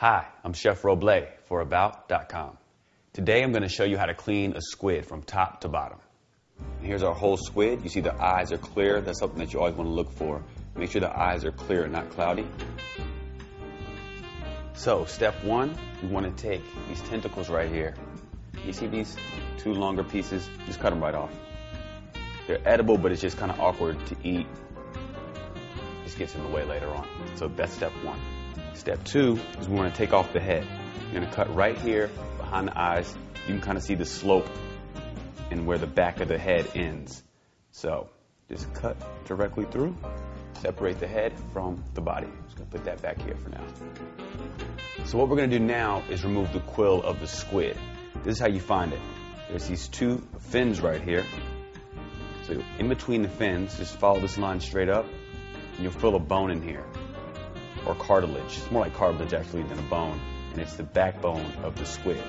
Hi, I'm Chef Roble for About.com. Today I'm going to show you how to clean a squid from top to bottom. Here's our whole squid. You see the eyes are clear. That's something that you always want to look for. Make sure the eyes are clear, not cloudy. So, step one, you want to take these tentacles right here. You see these two longer pieces? Just cut them right off. They're edible, but it's just kind of awkward to eat. Just gets in the way later on. So that's step one. Step two is we want to take off the head. You're going to cut right here behind the eyes. You can kind of see the slope and where the back of the head ends. So just cut directly through. Separate the head from the body. I'm just going to put that back here for now. So what we're going to do now is remove the quill of the squid. This is how you find it. There's these two fins right here. So in between the fins, just follow this line straight up, and you'll feel a bone in here, or cartilage. It's more like cartilage actually than a bone, and it's the backbone of the squid.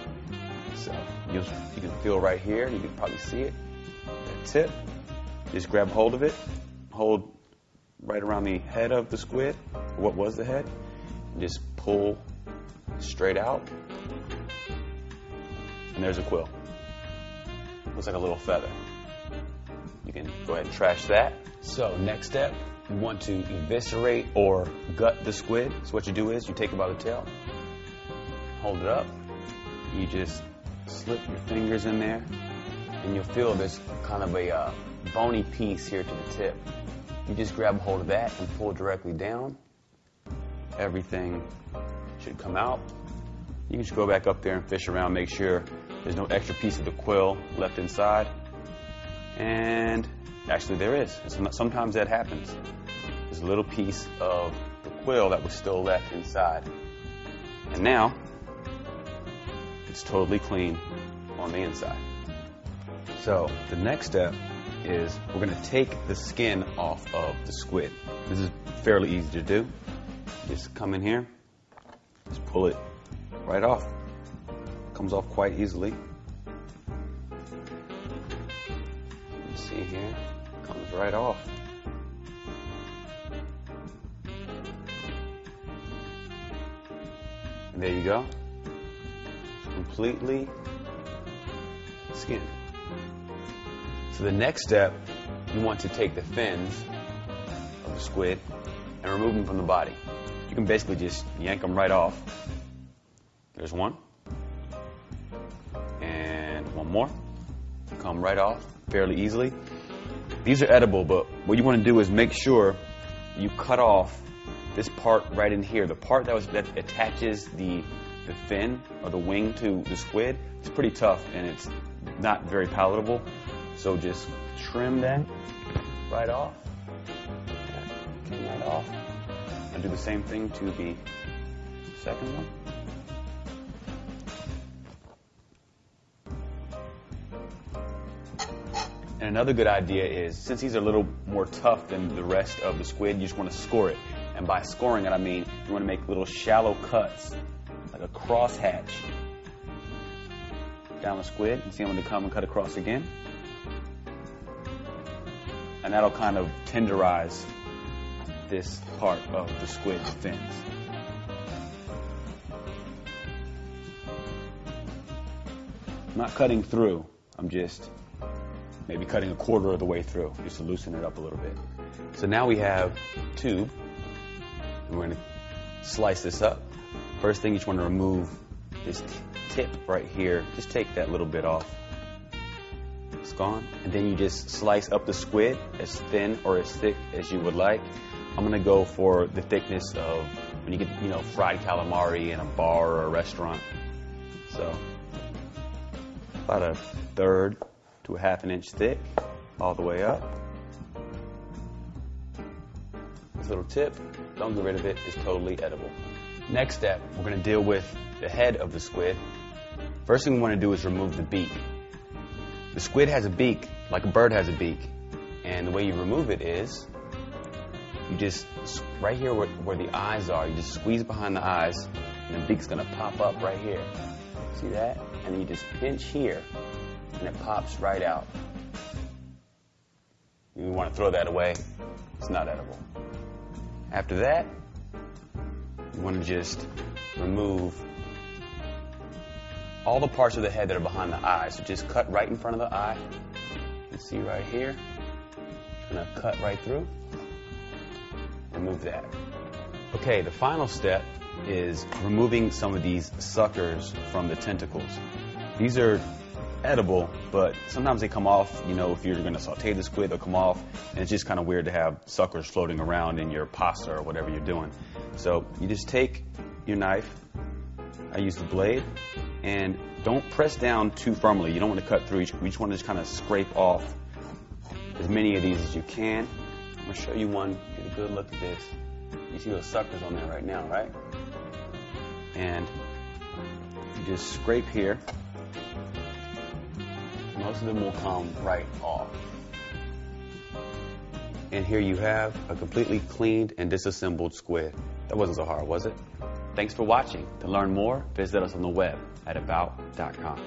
So you can feel right here, you can probably see it, that tip. Just grab hold of it, hold right around the head of the squid, or what was the head, and just pull straight out, and there's a quill. Looks like a little feather. You can go ahead and trash that. So next step, you want to eviscerate or gut the squid. So what you do is you take it by the tail, hold it up, you just slip your fingers in there, and you'll feel this kind of a bony piece here to the tip. You just grab hold of that and pull directly down. Everything should come out. You can just go back up there and fish around, make sure there's no extra piece of the quill left inside. And actually there is. Sometimes that happens. There's a little piece of the quill that was still left inside. And now it's totally clean on the inside. So the next step is we're going to take the skin off of the squid. This is fairly easy to do. Just come in here, just pull it right off. Comes off quite easily. See here, comes right off. And there you go. Completely skinned. So the next step, you want to take the fins of the squid and remove them from the body. You can basically just yank them right off. There's one. And one more. Come right off fairly easily. These are edible, but what you want to do is make sure you cut off this part right in here. The part that attaches the fin or the wing to the squid. It's pretty tough and it's not very palatable. So just trim that right off. Came right off. And do the same thing to the second one. And another good idea is, since these are a little more tough than the rest of the squid, you just want to score it. And by scoring it, I mean you want to make little shallow cuts, like a cross hatch down the squid. You see I'm going to come and cut across again. And that'll kind of tenderize this part of the squid's fins. I'm not cutting through, I'm just maybe cutting a quarter of the way through, just to loosen it up a little bit. So now we have a tube, and we're going to slice this up. First thing, you just want to remove this tip right here. Just take that little bit off. It's gone. And then you just slice up the squid as thin or as thick as you would like. I'm going to go for the thickness of when you get, fried calamari in a bar or a restaurant. So about a third to a half an inch thick, all the way up. This little tip, don't get rid of it, it's totally edible. Next step, we're going to deal with the head of the squid. First thing we want to do is remove the beak. The squid has a beak, like a bird has a beak, and the way you remove it is, you just, right here where the eyes are, you just squeeze behind the eyes, and the beak's going to pop up right here. See that? And then you just pinch here, and it pops right out. You want to throw that away. It's not edible. After that, you want to just remove all the parts of the head that are behind the eye. So just cut right in front of the eye. You can see right here. Gonna cut right through. Remove that. Okay, the final step is removing some of these suckers from the tentacles. These are edible, but sometimes they come off, you know, if you're going to saute the squid, they'll come off, and it's just kind of weird to have suckers floating around in your pasta or whatever you're doing. So you just take your knife, I use the blade, and don't press down too firmly. You don't want to cut through. You just want to just kind of scrape off as many of these as you can. I'm going to show you one, get a good look at this. You see those suckers on there right now, right? And you just scrape here. Most of them will come right off. And here you have a completely cleaned and disassembled squid. That wasn't so hard, was it? Thanks for watching. To learn more, visit us on the web at about.com.